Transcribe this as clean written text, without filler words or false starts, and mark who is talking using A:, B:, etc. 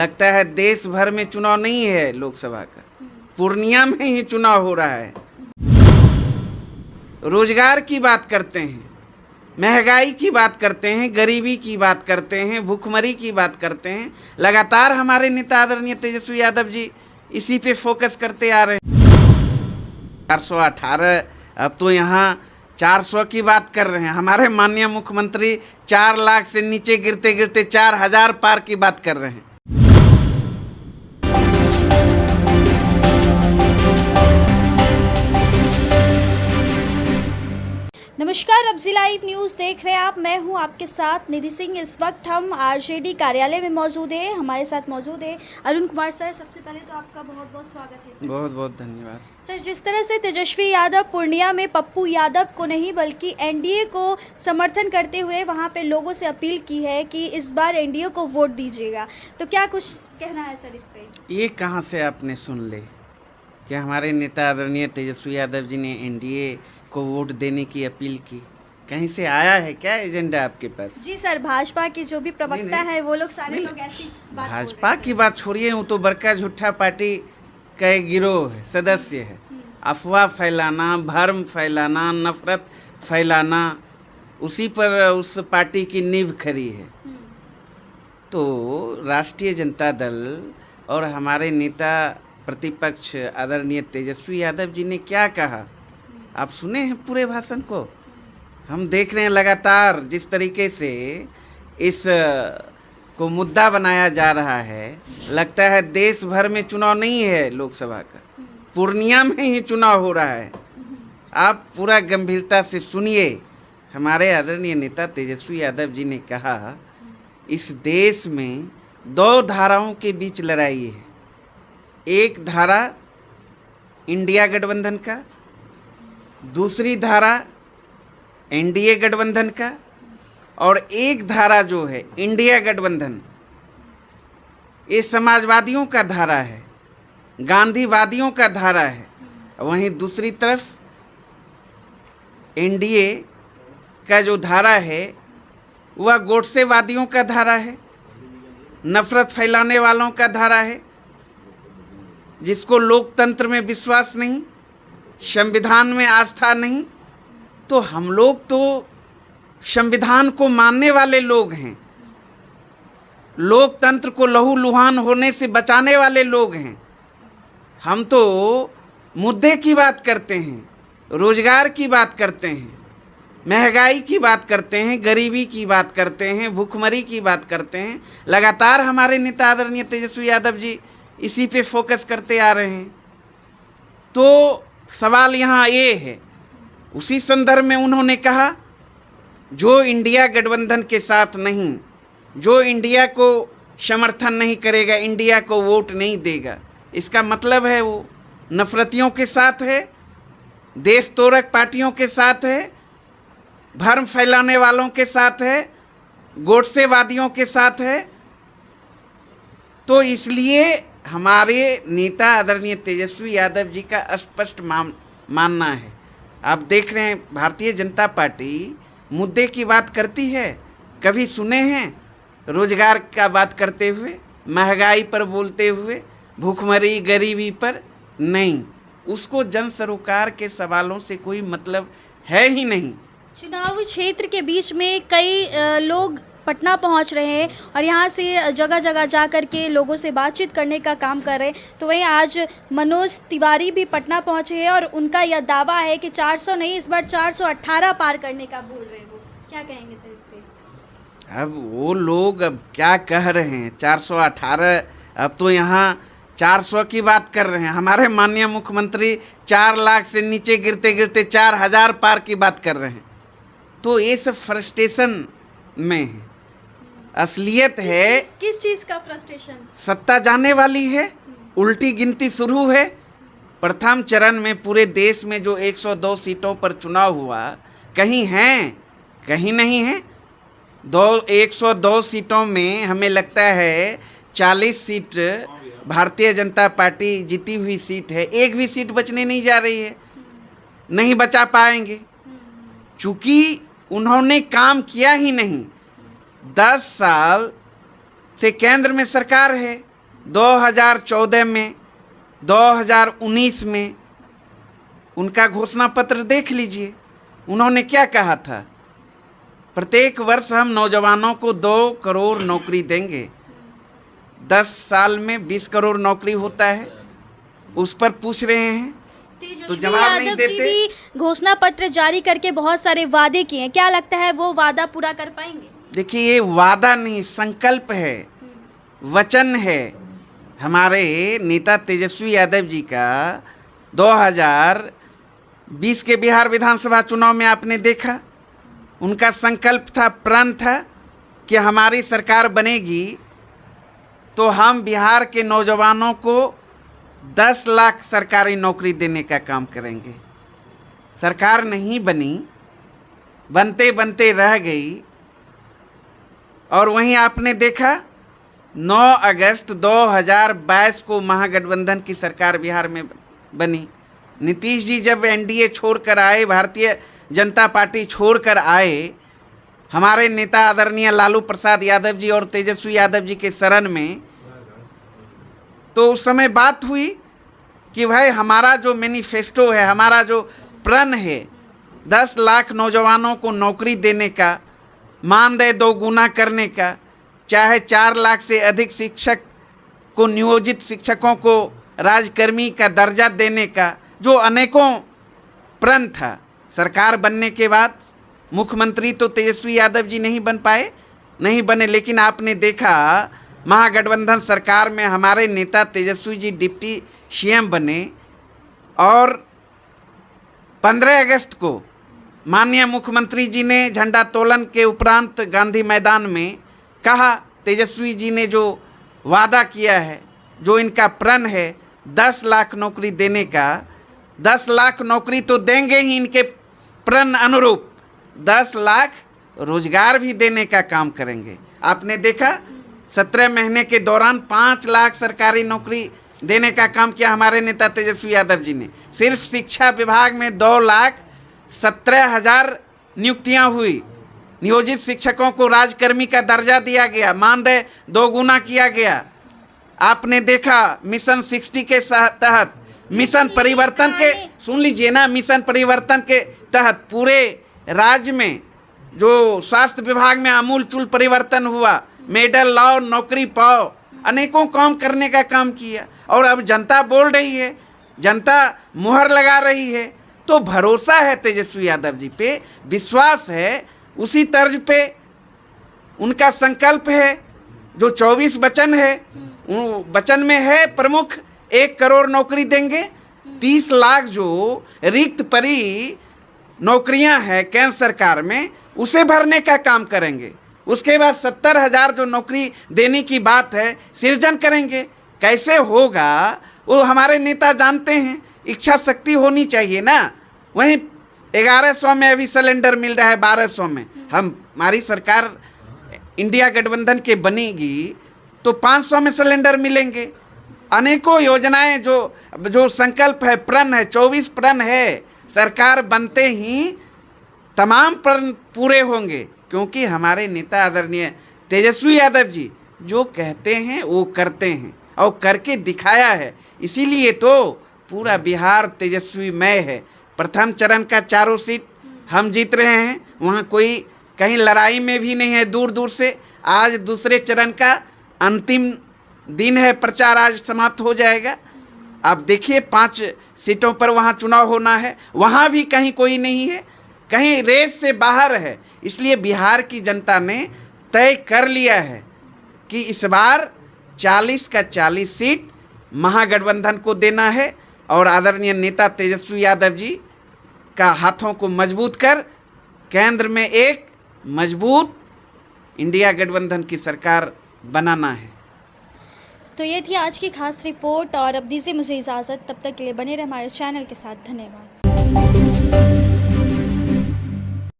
A: लगता है देश भर में चुनाव नहीं है लोकसभा का, पूर्णिया में ही चुनाव हो रहा है। रोजगार की बात करते हैं, महंगाई की बात करते हैं, गरीबी की बात करते हैं, भूखमरी की बात करते हैं। लगातार हमारे नेता आदरणीय तेजस्वी यादव जी इसी पे फोकस करते आ रहे हैं। 418, अब तो यहाँ 400 की बात कर रहे हैं। हमारे माननीय मुख्यमंत्री 4 लाख से नीचे गिरते गिरते 4000 पार की बात कर रहे हैं।
B: नमस्कार, अब जी लाइव न्यूज़ देख रहे हैं आप। मैं हूं आपके साथ निधि सिंह। इस वक्त हम आरजेडी कार्यालय में मौजूद हैं। हमारे साथ मौजूद है अरुण कुमार सर। सबसे पहले तो आपका बहुत बहुत स्वागत है सर।
A: बहुत बहुत धन्यवाद
B: सर, जिस तरह से तेजस्वी यादव पूर्णिया में पप्पू यादव को नहीं बल्कि एनडीए को समर्थन करते हुए वहां पे लोगों से अपील की है कि इस बार एनडीए को वोट दीजिएगा, तो क्या कुछ कहना है सर इस पे?
A: ये कहाँ से आपने सुन ले कि हमारे नेता आदरणीय तेजस्वी यादव जी ने एनडीए को वोट देने की अपील की? कहीं से आया है क्या एजेंडा आपके पास?
B: जी सर, भाजपा के जो भी प्रवक्ता है वो लोग सारे लोग ऐसी बात
A: भाजपा की बात छोड़िए, वो तो बड़का झूठा पार्टी का एक गिरोह है, सदस्य है। अफवाह फैलाना, भ्रम फैलाना, नफरत फैलाना, उसी पर उस पार्टी की नींव खड़ी है। तो राष्ट्रीय जनता दल और हमारे नेता प्रतिपक्ष आदरणीय तेजस्वी यादव जी ने क्या कहा, आप सुने हैं पूरे भाषण को? हम देख रहे हैं लगातार जिस तरीके से इस को मुद्दा बनाया जा रहा है। लगता है देश भर में चुनाव नहीं है लोकसभा का, पूर्णिया में ही चुनाव हो रहा है। आप पूरा गंभीरता से सुनिए। हमारे आदरणीय नेता तेजस्वी यादव जी ने कहा, इस देश में 2 धाराओं के बीच लड़ाई है। एक धारा इंडिया गठबंधन का, दूसरी धारा एनडीए गठबंधन का, और एक धारा जो है इंडिया गठबंधन, ये समाजवादियों का धारा है, गांधीवादियों का धारा है। वहीं दूसरी तरफ एनडीए का जो धारा है वह गोडसेवादियों का धारा है, नफरत फैलाने वालों का धारा है, जिसको लोकतंत्र में विश्वास नहीं, संविधान में आस्था नहीं। तो हम लोग तो संविधान को मानने वाले लोग हैं, लोकतंत्र को लहूलुहान होने से बचाने वाले लोग हैं। हम तो मुद्दे की बात करते हैं, रोजगार की बात करते हैं, महंगाई की बात करते हैं, गरीबी की बात करते हैं, भूखमरी की बात करते हैं। लगातार हमारे नेता आदरणीय तेजस्वी यादव जी इसी पे फोकस करते आ रहे हैं। तो सवाल यहाँ ये है, उसी संदर्भ में उन्होंने कहा, जो इंडिया गठबंधन के साथ नहीं, जो इंडिया को समर्थन नहीं करेगा, इंडिया को वोट नहीं देगा, इसका मतलब है वो नफरतियों के साथ है, देश तोड़क पार्टियों के साथ है, भ्रम फैलाने वालों के साथ है, गोडसेवादियों के साथ है। तो इसलिए हमारे नेता आदरणीय तेजस्वी यादव जी का स्पष्ट मानना है। आप देख रहे हैं भारतीय जनता पार्टी मुद्दे की बात करती है, कभी सुने हैं रोजगार का बात करते हुए, महंगाई पर बोलते हुए, भूखमरी गरीबी पर? नहीं, उसको जन सरोकार के सवालों से कोई मतलब है ही नहीं।
B: चुनाव क्षेत्र के बीच में कई लोग पटना पहुंच रहे हैं और यहां से जगह जगह जा कर के लोगों से बातचीत करने का काम कर रहे हैं। तो वहीं आज मनोज तिवारी भी पटना पहुंचे हैं और उनका यह दावा है कि 400 नहीं, इस बार 418 पार करने का बोल रहे हैं वो। क्या कहेंगे सर इस पे?
A: अब वो लोग अब क्या कह रहे हैं, 418, अब तो यहाँ 400 की बात कर रहे हैं। हमारे माननीय मुख्यमंत्री 4 लाख से नीचे गिरते गिरते 4000 पार की बात कर रहे हैं। तो ये सब फ्रस्ट्रेशन में है, असलियत है।
B: किस चीज़ का फ्रस्ट्रेशन?
A: सत्ता जाने वाली है, उल्टी गिनती शुरू है। प्रथम चरण में पूरे देश में जो 102 सीटों पर चुनाव हुआ, कहीं हैं, कहीं नहीं है। 102 सीटों में हमें लगता है 40 सीट भारतीय जनता पार्टी जीती हुई सीट है। एक भी सीट बचने नहीं जा रही है, नहीं बचा पाएंगे, चूंकि उन्होंने काम किया ही नहीं। 10 साल से केंद्र में सरकार है, 2014 में, 2019 में उनका घोषणा पत्र देख लीजिए। उन्होंने क्या कहा था? प्रत्येक वर्ष हम नौजवानों को 2 करोड़ नौकरी देंगे। 10 साल में 20 करोड़ नौकरी होता है, उस पर पूछ रहे हैं तो जवाब नहीं
B: यादव जी
A: देते।
B: भी घोषणा पत्र जारी करके बहुत सारे वादे किए हैं, क्या लगता है वो वादा पूरा कर पाएंगे?
A: देखिए, ये वादा नहीं, संकल्प है, वचन है। हमारे नेता तेजस्वी यादव जी का 2020 के बिहार विधानसभा चुनाव में आपने देखा, उनका संकल्प था, प्रण था कि हमारी सरकार बनेगी तो हम बिहार के नौजवानों को 10 लाख सरकारी नौकरी देने का काम करेंगे। सरकार नहीं बनी, बनते बनते रह गई। और वहीं आपने देखा 9 अगस्त 2022 को महागठबंधन की सरकार बिहार में बनी। नीतीश जी जब एनडीए छोड़कर आए, भारतीय जनता पार्टी छोड़कर आए, हमारे नेता आदरणीय लालू प्रसाद यादव जी और तेजस्वी यादव जी के शरण में, तो उस समय बात हुई कि भाई हमारा जो मैनिफेस्टो है, हमारा जो प्रण है 10 लाख नौजवानों को नौकरी देने का, मानदेय 2 गुना करने का, चाहे 4 लाख से अधिक शिक्षक को, नियोजित शिक्षकों को राजकर्मी का दर्जा देने का, जो अनेकों प्रण था। सरकार बनने के बाद मुख्यमंत्री तो तेजस्वी यादव जी नहीं बन पाए, नहीं बने, लेकिन आपने देखा महागठबंधन सरकार में हमारे नेता तेजस्वी जी डिप्टी सीएम बने और 15 अगस्त को माननीय मुख्यमंत्री जी ने झंडा तोलन के उपरांत गांधी मैदान में कहा, तेजस्वी जी ने जो वादा किया है, जो इनका प्रण है 10 लाख नौकरी देने का, 10 लाख नौकरी तो देंगे ही, इनके प्रण अनुरूप 10 लाख रोजगार भी देने का काम करेंगे। आपने देखा 17 महीने के दौरान 5 लाख सरकारी नौकरी देने का काम किया हमारे नेता तेजस्वी यादव जी ने। सिर्फ शिक्षा विभाग में 2,17,000 नियुक्तियां हुई, नियोजित शिक्षकों को राजकर्मी का दर्जा दिया गया, मानदेय 2 गुना किया गया। आपने देखा मिशन 60 के तहत, मिशन परिवर्तन के, सुन लीजिए ना, मिशन परिवर्तन के तहत पूरे राज्य में जो स्वास्थ्य विभाग में आमूलचूल परिवर्तन हुआ, मेडल लाओ नौकरी पाओ, अनेकों काम करने का काम किया। और अब जनता बोल रही है, जनता मुहर लगा रही है, तो भरोसा है तेजस्वी यादव जी पे, विश्वास है। उसी तर्ज पे उनका संकल्प है, जो 24 वचन है, वचन में है प्रमुख 1 करोड़ नौकरी देंगे, 30 लाख जो रिक्त पड़ी नौकरियां हैं केंद्र सरकार में, उसे भरने का काम करेंगे। उसके बाद 70,000 जो नौकरी देने की बात है, सृजन करेंगे। कैसे होगा वो हमारे नेता जानते हैं, इच्छा शक्ति होनी चाहिए ना। वहीं 1100 में अभी सिलेंडर मिल रहा है, 1200 में। हमारी सरकार इंडिया गठबंधन के बनेगी तो 500 में सिलेंडर मिलेंगे। अनेकों योजनाएं जो संकल्प है, प्रण है, 24 प्रण है, सरकार बनते ही तमाम प्रण पूरे होंगे, क्योंकि हमारे नेता आदरणीय तेजस्वी यादव जी जो कहते हैं वो करते हैं और करके दिखाया है। इसीलिए तो पूरा बिहार तेजस्वीमय है। प्रथम चरण का 4 सीट हम जीत रहे हैं, वहाँ कोई कहीं लड़ाई में भी नहीं है दूर दूर से। आज दूसरे चरण का अंतिम दिन है, प्रचार आज समाप्त हो जाएगा। आप देखिए 5 सीटों पर वहाँ चुनाव होना है, वहाँ भी कहीं कोई नहीं है, कहीं रेस से बाहर है। इसलिए बिहार की जनता ने तय कर लिया है कि इस बार 40 का 40 सीट महागठबंधन को देना है और आदरणीय नेता तेजस्वी यादव जी का हाथों को मजबूत कर केंद्र में एक मजबूत इंडिया गठबंधन की सरकार बनाना है।
B: तो ये थी आज की खास रिपोर्ट और अब दीजिए मुझे इजाज़त, तब तक के लिए बने रहे हमारे चैनल के साथ। धन्यवाद।